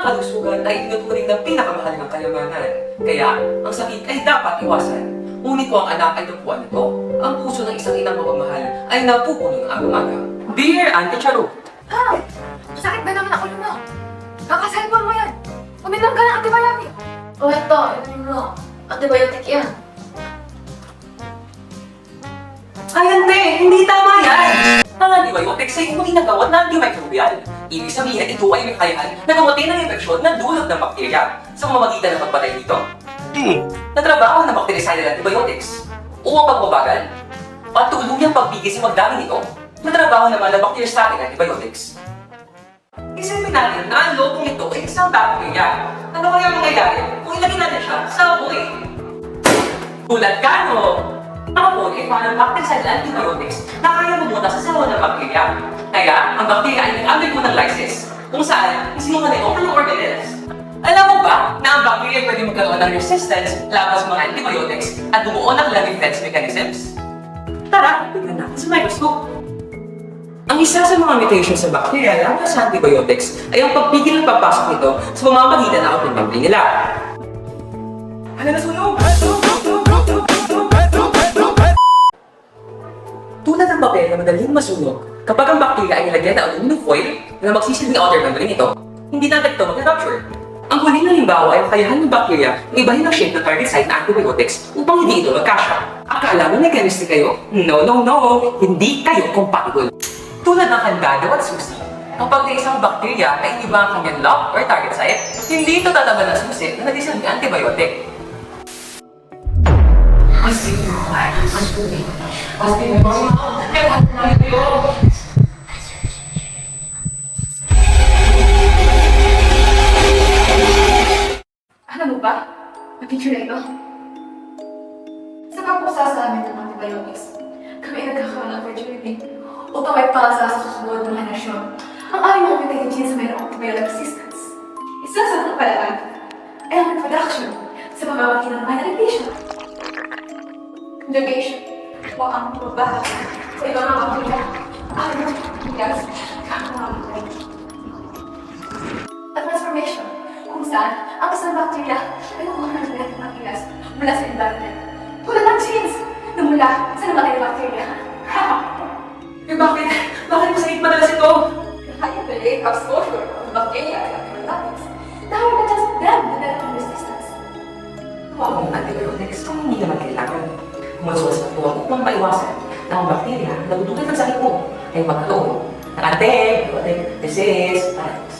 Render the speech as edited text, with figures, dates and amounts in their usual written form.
kalusugan ay tinuturing ng pinakamahal ng kayamanan. Kaya, ang sakit ay dapat iwasan. Ngunit kung ang anak ay napuan nito, ang puso ng isang inang mapamahal ay napupuno ng araw-araw. Dear Auntie Charo, Ha? Sakit ba naman ang ulo mo? Kakasalpon mo yan. Uminom ka ng antibiotic. O ito, inumin mo. Antibiotic yan. ay ante, hindi tama yan! Ang antibiotics ay hindi nagawat na antimicrobial. Ibig sabihin, ito ay may kakayahan na gamutin ang infeksyon na dulot ng bakterya. Sa pamamagitan ng pagpatay dito, natrabaho ng bactericidal antibiotics. O ang pagbabagal, at tuluyang pagpigil sa magdami nito, natrabaho naman ng bacteriostatic antibiotics. Isipin natin na ang lobong ito ay isang bakterya. Ano kaya ang mangyayari kung ilagay natin siya sa apoy? Tulad ka, no? Ang apoy ay parang bactericidal antibiotics na kaya pumunta sa sawa ng bakterya. Kaya, ang bakterya ay nag-ambil mo ng lysis, kung saan isinuha nito ang organelles. Alam mo ba na ang bakterya ay pwede magkaroon ng resistance laban sa mga antibiotics at bumuo ng lung defense mechanisms? Tara, tignan natin sa microscope. Ang isa sa mga mutation sa bakterya laban sa antibiotics ay ang pagpigil ng pagpasok nito sa pamamagitan ng outer membrane nila. Ano na sunog? Tulad ng papel na madaling masunog, kapag ang bakterya ay nilagyan ng aluminum foil na magsisilbing outer membrane nito, hindi natin ito mag-rupture. Ang huling halimbawa ay ang kakayahan ng bakterya na ibahin ang shape ng target site ng antibiotics upang hindi ito magkasya. Akala mo may chemistry kayo? No, no, no! Hindi kayo compatible. Tulad ng kandado at susi, kapag ang isang bakterya ay iba ang kanyang lock or target site, hindi ito tataban ng susi na nagsisilbing antibiotic. Ang sige, ang tubig. Ang sige, Alam mo ba? Ang picture na ito. Sa pagpusa sa amin ng antibiotics, kami ay nagkakaroon ng opportunity upang may pasa sa susunod ng henerasyon. Ang aming mga mutated genes sa mayroong antibiotic resistance. Isa sa mga paraan ay ang reproduction sa pamamagitan ng annihilation, conjugation, o ang pagbabago sa ibang mga bakterya, ang bigas, kakamakitay. At transformation, kung saan ang isang bakterya ay nakuha ng genetic materials mula sa environment. Tulad ng genes na mula sa namatay na bakterya. Eh bakit? Bakit masakit madalas ito? High rate of exposure of bacteria and antibiotics. Dahil na just them developing resistance. Huwag ang antibiotics kung hindi naman kailangan. Umasos na po upang maiwasan na ang bakterya na dudulot ng sakit mo ay magkaroon ng antibiotic resistance.